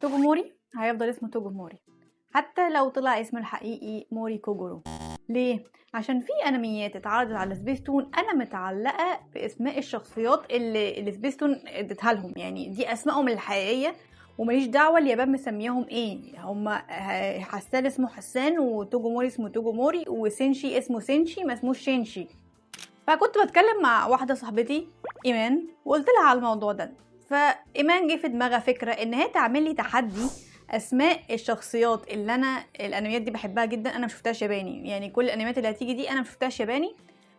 توجو موري هيفضل اسمه توجو موري حتى لو طلع اسمه الحقيقي موري كوجورو. ليه؟ عشان في انميات اتعرضت على سبيستون انا متعلقه باسماء الشخصيات اللي سبيستون اديتها لهم، يعني دي اسمائهم الحقيقيه وماليش دعوه اليابان مسمياهم ايه. هما حسان اسمه حسان، وتوجو موري اسمه توجو موري، وسينشي اسمه سينشي ما اسموش شينشي. فكنت بتكلم مع واحده صاحبتي ايمان وقلت لها على الموضوع ده، فايمان جه في دماغها فكره ان هي تعمل لي تحدي اسماء الشخصيات اللي انا الانميات دي بحبها جدا، انا مشفتهاش ياباني، يعني كل الانميات اللي هتيجي دي انا مشفتهاش ياباني،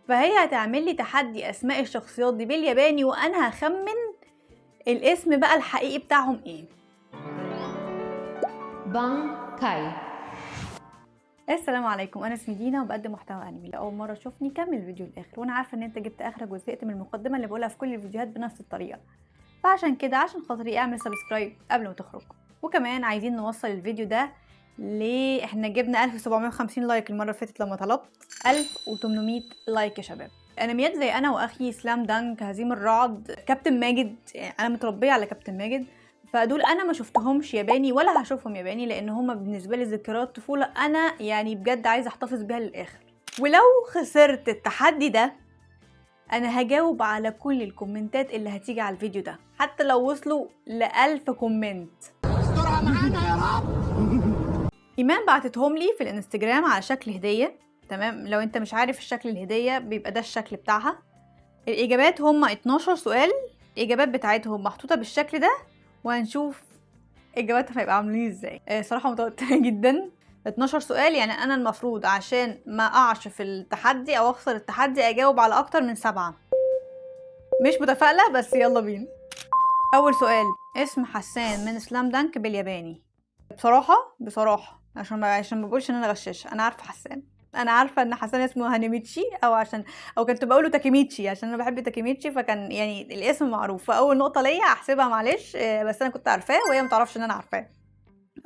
فهي هتعمل لي تحدي اسماء الشخصيات دي بالياباني وانا هخمن الاسم بقى الحقيقي بتاعهم ايه. بانكاي. السلام عليكم، انا اسمي دينا وبقدم محتوى انمي. لو اول مره تشوفني كمل الفيديو للاخر، وانا عارفه ان انت جبت اخرك وزهقت من المقدمه اللي بقولها في كل الفيديوهات بنفس الطريقه، فعشان كده عشان خاطري اعمل سبسكرايب قبل ما تخرج. وكمان عايزين نوصل الفيديو ده احنا جبنا 1750 لايك المره اللي فاتت لما طلبت 1800 لايك يا شباب. انميات زي انا واخي، سلام دانك، هزيم الرعد، كابتن ماجد، يعني انا متربيه على كابتن ماجد، فدول انا ما شفتهمش ياباني ولا هشوفهم ياباني، لان هما بالنسبه لي ذكريات طفوله انا يعني بجد عايزه احتفظ بيها للاخر. ولو خسرت التحدي ده انا هجاوب على كل الكومنتات اللي هتيجي على الفيديو ده، حتى لو وصلوا ل1000 كومنت. استرها معانا يا رب. ايمان بعتتهم لي في الانستجرام على شكل هديه، تمام؟ لو انت مش عارف الشكل الهديه بيبقى ده الشكل بتاعها. الاجابات هم 12 سؤال، الاجابات بتاعتهم محطوطه بالشكل ده، وهنشوف اجاباتهم هيبقى عاملين ازاي. صراحه متوتره جدا. 12 سؤال، يعني انا المفروض عشان ما اقعش في التحدي او اخسر التحدي اجاوب على اكتر من 7. مش متفائله بس يلا بينا. اول سؤال، اسم حسان من سلام دانك بالياباني. بصراحه عشان ما بقولش ان انا غشاشه، انا عارفه حسان، انا عارفه ان حسان اسمه هانيميتشي، او كنت بقوله تاكيميتشي عشان انا بحب تاكيميتشي، فكان يعني الاسم معروف، فاول نقطه ليا احسبها معلش، بس انا كنت عارفاه وهي ما تعرفش ان انا عارفاه.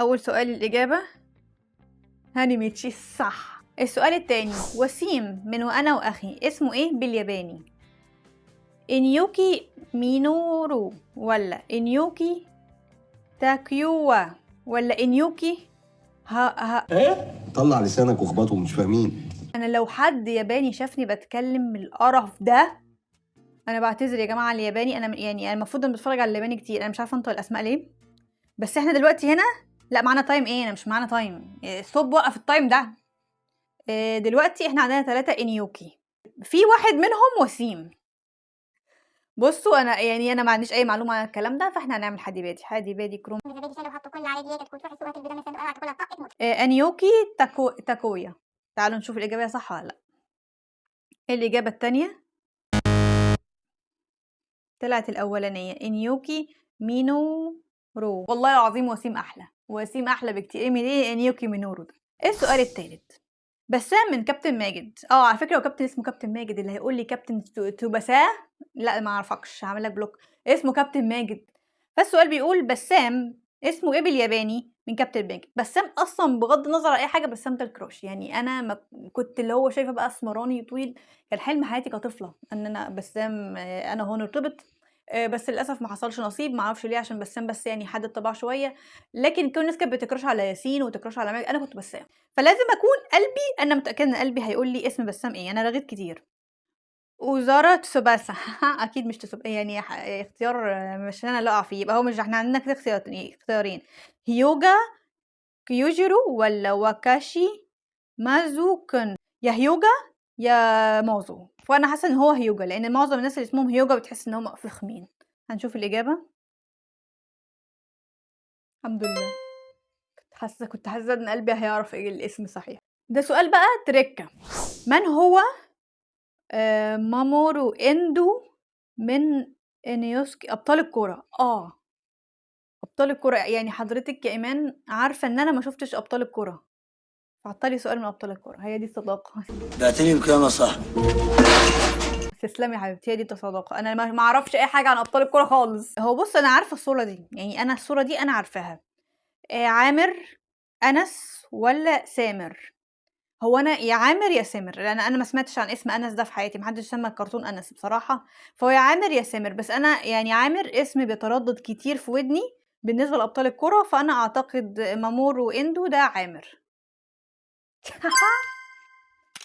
اول سؤال الاجابه هانيميتشي صح. السؤال التاني، وسيم من وانا واخي اسمه ايه بالياباني؟ انيوكي مينورو، ولا انيوكي تاكيوا، ولا انيوكي ايه؟ طلع لسانك واخبطه مش فاهمين. انا لو حد ياباني شافني بتكلم من القرف ده انا بعتذر يا جماعه. الياباني انا يعني انا المفروض ان بتفرج على الياباني كتير، انا مش عارفه انطق الاسماء ليه، بس احنا دلوقتي هنا لا معانا تايم. ايه انا مش معانا تايم، ستوب، وقف التايم ده. دلوقتي احنا عندنا 3 انيوكي، في واحد منهم وسيم. بصوا انا ما عنديش اي معلومه عن الكلام ده، فاحنا هنعمل حادي بادي كروم. انيوكي تاكويا. تعالوا نشوف الاجابه صح ولا لا. الاجابه الثانيه طلعت الاولانيه انيوكي مينورو. والله العظيم وسيم احلى، وسيم احلى بكتير من ايه انيوكي مينورو ده. السؤال الثالث، بسام من كابتن ماجد. على فكره هو كابتن اسمه كابتن ماجد، اللي هيقول لي كابتن توباساه لا ما اعرفكش، هعمل لك بلوك. اسمه كابتن ماجد. فالسؤال بيقول بسام اسمه ايه بالياباني من كابتن ماجد؟ بسام اصلا بغض النظر عن اي حاجه بسام ده الكروش، يعني انا ما كنت اللي هو شايفه بقى اسمراني طويل، كان حلم حياتي كطفله ان انا بسام انا هو نرتبط، بس للاسف ما حصلش نصيب، ما اعرفش ليه، عشان بسام بس يعني حد الطباع شويه، لكن كل الناس كانت بتكرش على ياسين وتكرش على ماجد، انا كنت بسام، فلازم اكون قلبي، انا متاكده ان قلبي هيقول لي اسم بسام ايه. انا رغيت كتير. وزارة تسوباسا اكيد مش يعني اختيار مش انا اللي اقع فيه، يبقى هو مش، احنا عندنا كده اختيارين، هيوجا كيوجيرو ولا واكاشي مازوكن. يا هيوجا يا مازو، فانا حاسه ان هو هيوجا، لان معظم الناس اللي اسمهم هيوجا بتحس ان هم فخمين. هنشوف الاجابه. الحمد لله، كنت حاسه ان قلبي هيعرف ايه الاسم صحيح. ده سؤال بقى تركه. من هو مامورو اندو من انيوسكي ابطال الكوره؟ ابطال الكوره، يعني حضرتك يا ايمان عارفه ان انا ما شفتش ابطال الكوره، فعطلي سؤال من ابطال الكوره. هي دي الصداقه. بعتني بكام يا صاحبي؟ تسلمي يا حبيبتي، هي دي الصداقه. انا ما اعرفش اي حاجه عن ابطال الكوره خالص. هو بص انا عارفه الصوره دي، يعني انا الصوره دي انا عارفاها. عامر، انس، ولا سامر؟ هو انا يا عامر يا سامر، لان انا ما سمعتش عن اسم انس ده في حياتي، محدش سمى الكرتون انس بصراحه، فهو يا عامر يا سامر، بس انا يعني عامر اسم بيتردد كتير في ودني، بالنسبة لأبطال الكرة فأنا أعتقد مامورو وإندو ده عامر.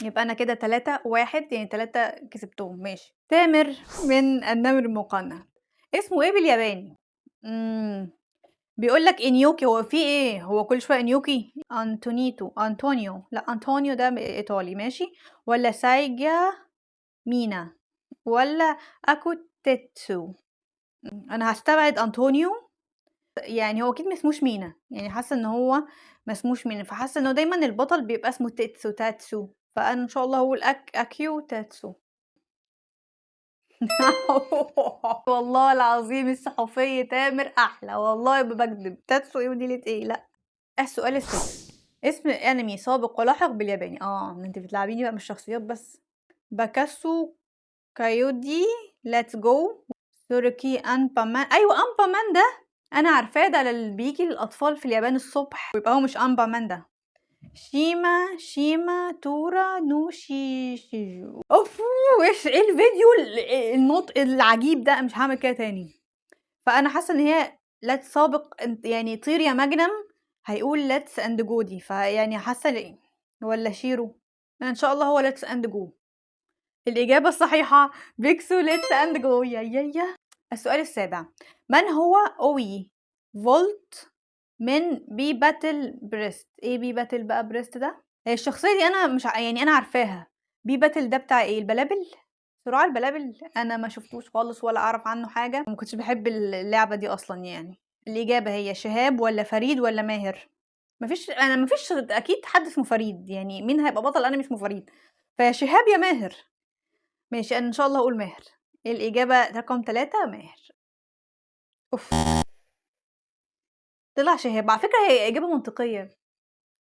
يبقى أنا كده 3-1 يعني 3 كسبتهم ماشي. تامر من النمر المقنع اسمه إيه بالياباني؟ بيقول لك إنيوكي. هو في إيه؟ هو كل شوية إنيوكي؟ أنطونيو لأ أنطونيو ده إيطالي ماشي، ولا سايجا مينا ولا أكوتيتسو؟ أنا هستبعد أنطونيو، يعني هو أكيد مسموش مينا، يعني حاسة إن هو مسموش مينا، فحاسة إنه دايما البطل بيبقى اسمه تاتسو، فأنا إن شاء الله هقول أكيو تاتسو. والله العظيم الصحفي تامر أحلى، والله ما بكدب. تاتسو إيه وديلة إيه؟ لأ. السؤال السادس اسم أنمي سابق ولاحق بالياباني. انت بتلعبيني بقى مش شخصيات بس. باكاسو كايودي ليتس جو سوروكي أنبا مان. أيوة أنبا مان ده أنا عارفاه، ده اللي بيجي للأطفال في اليابان الصبح ويبقى هو مش أنبا مان ده. شيما تورا نو شيشيجو. اوف ايه الفيديو النطق العجيب ده، مش هعمل كده تاني. فانا حاسه ان هي لا تسابق يعني طير يا مجنم هيقول ليتس اند جو دي، فيعني حاسه ولا شيرو. ان شاء الله هو ليتس اند جو. الاجابه الصحيحه بيكسو ليتس اند جو. يا السؤال السابع من هو اوي فولت من بي باتل بريست؟ ايه بي باتل بقى بريست ده؟ هي الشخصيه دي انا مش يعني انا عارفاها. بي باتل ده بتاع ايه؟ البلابل، صراع البلابل. انا ما شفتوش خالص ولا اعرف عنه حاجه، ما كنتش بحب اللعبه دي اصلا يعني. الاجابه هي شهاب ولا فريد ولا ماهر؟ مفيش اكيد حد اسمه فريد، يعني مين هيبقى بطل انا اسمه فريد؟ فيا شهاب يا ماهر. ماشي انا ان شاء الله هقول ماهر. الاجابه رقم 3 ماهر. اوف طلع شهاب. على فكره هي اجابه منطقيه،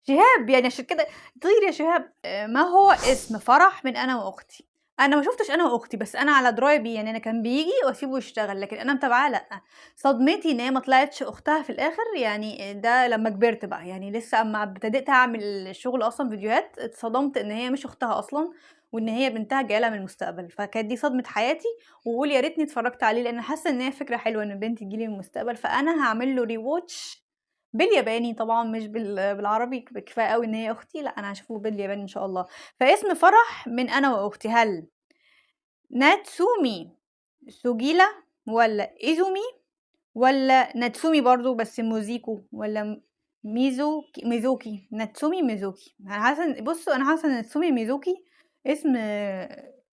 شهاب يعني عشان كده طير يا شهاب. ما هو اسم فرح من انا واختي؟ انا ما شفتش انا واختي، بس انا على درايه بيه، يعني انا كان بيجي واسيبه يشتغل، لكن انا متابعاه لا. صدمتي ان هي ما طلعتش اختها في الاخر، يعني ده لما كبرت بقى، يعني لسه اما ابتديت اعمل شغل اصلا فيديوهات اتصدمت ان هي مش اختها اصلا، وان هي بنتها جايه لها من المستقبل، فكانت دي صدمه حياتي. وقول يا ريتني اتفرجت عليه، لان حاسه ان هي فكره حلوه ان بنتي تجيلي من المستقبل، فانا هعمل له ريواتش بالياباني طبعا مش بالعربي. كفايه قوي ان هي اختي، لا انا هشوفه بالياباني ان شاء الله. فاسم فرح من انا واختي هل ناتسومي سوجيلا ولا ايزومي ولا ناتسومي برضو بس موزيكو ولا ميزوكي؟ ناتسومي ميزوكي. انا حاسه بصوا انا حاسه ان ناتسومي ميزوكي اسم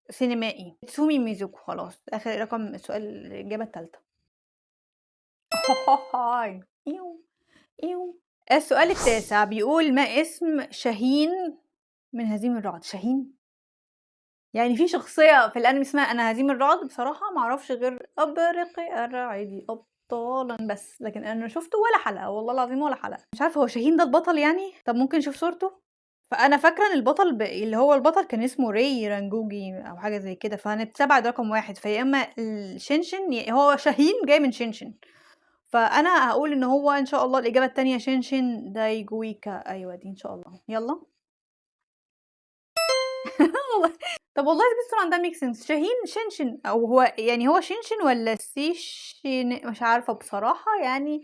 سينمائي. ناتسومي ميزوكو خلاص. اخر رقم السؤال الاجابه الثالثه. هاي ايو. السؤال التاسع بيقول ما اسم شاهين من هزيم الرعد؟ شاهين يعني في شخصية في الانمي اسمها انا هزيم الرعد؟ بصراحة معرفش غير ابرقي الرعد ابطالا بس، لكن انا شفته ولا حلقة والله العظيم ولا حلقة. مش عارفة هو شاهين ده البطل يعني؟ طب ممكن نشوف صورته. فانا فاكرة ان البطل اللي هو البطل كان اسمه ري رانجوجي او حاجة زي كده، فهنتبع رقم 1 فيا اما الشنشن، هو شاهين جاي من شنشن، فانا هقول ان هو ان شاء الله الاجابه التانية شينشين دايجويكا. ايوه دي ان شاء الله. يلا. طب والله سبيستون عندها ميك سنس. شاهين شينشين، او هو يعني هو شينشين ولا سيشين مش عارفه بصراحه يعني.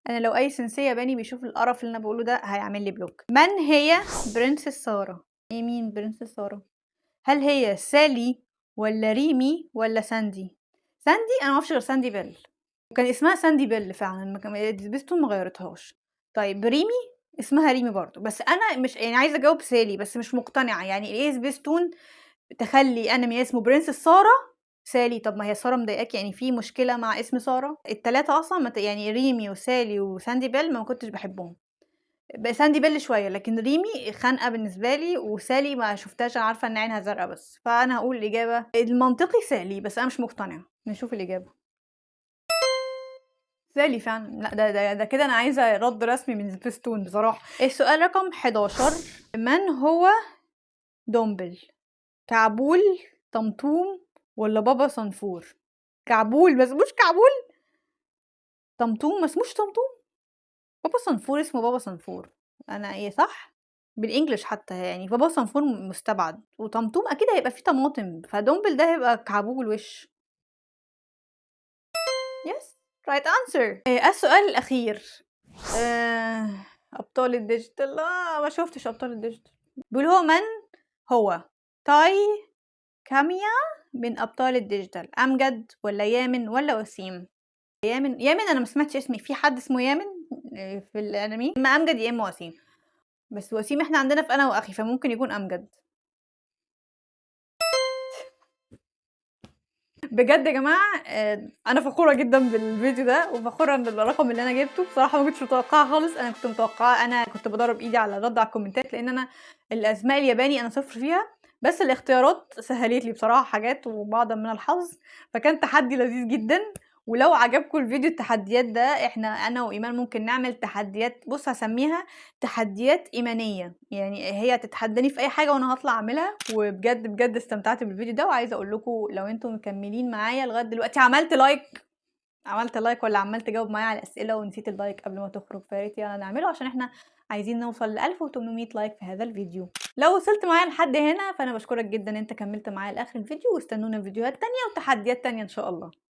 انا لو اي سنسيه باني بيشوف القرف اللي انا بقوله ده هيعمل لي بلوك. من هي برنسس ساره؟ ايه مين برنسس ساره؟ هل هي سالي ولا ريمي ولا ساندي؟ ساندي انا ما اعرفش غير ساندي بيل، وكان اسمها ساندي بيل فعلا، ما سبيستون ما غيرتهاش. طيب ريمي اسمها ريمي برضو، بس انا مش يعني عايزه اجاوب سالي بس مش مقتنعه، يعني ايه سبيستون تخلي انمي اسمه برنسس ساره سالي؟ طب ما هي ساره مضايقاك؟ يعني في مشكله مع اسم ساره؟ التلاتة اصلا يعني ريمي وسالي وساندي بيل ما كنتش بحبهم. ساندي بيل شويه، لكن ريمي خانقه بالنسبه لي، وسالي ما شفتهاش، انا عارفه ان عينها زرقاء بس، فانا هقول الاجابه المنطقي سالي، بس انا مش مقتنعه. نشوف الاجابه. سالي فعلا. لا ده كده انا عايزه رد رسمي من سبيستون بصراحه. السؤال رقم 11 من هو دومبل؟ كعبول طمطوم ولا بابا صنفور؟ كعبول ما اسموش كعبول، طمطوم ما اسموش طمطوم، بابا صنفور اسمه بابا صنفور. انا ايه صح بالانجلش حتى، يعني بابا صنفور مستبعد، وطمطوم اكيد هيبقى فيه طماطم، فدومبل ده هيبقى كعبول وش. يس right answer. السؤال الأخير. أبطال الديجيتال، ما شفتش أبطال الديجيتال. بيقول هو من هو تاي كاميا من أبطال الديجيتال؟ أمجد ولا يامن ولا وسيم؟ يامن أنا ما سمعتش اسمي في حد اسمه يامن في الأنمي، إما أمجد يا إما وسيم، بس وسيم احنا عندنا في أنا وأخي، فممكن يكون أمجد. بجد يا جماعه انا فخوره جدا بالفيديو ده، وفخوره بالرقم اللي انا جبته. بصراحه ما كنتش متوقعه خالص. انا كنت متوقعه، انا كنت بدرب ايدي على الرد على الكومنتات، لان انا الاسماء الياباني انا صفر فيها، بس الاختيارات سهلت لي بصراحه حاجات وبعضا من الحظ، فكان تحدي لذيذ جدا. ولو عجبكم الفيديو التحديات ده، انا وايمان ممكن نعمل تحديات، بص هسميها تحديات ايمانيه، يعني هي تتحداني في اي حاجه وانا هطلع اعملها. وبجد بجد استمتعت بالفيديو ده، وعايزه اقول لكم لو انتم مكملين معايا لغايه دلوقتي، عملت لايك ولا عمال تجاوب معايا على الاسئله ونسيت اللايك قبل ما تخرج، فياريت يلا نعمله عشان احنا عايزين نوصل ل 1800 لايك في هذا الفيديو. لو وصلت معايا لحد هنا فانا بشكرك جدا ان انت كملت معايا لاخر الفيديو، واستنونا فيديوهات تانية وتحديات تانية ان شاء الله.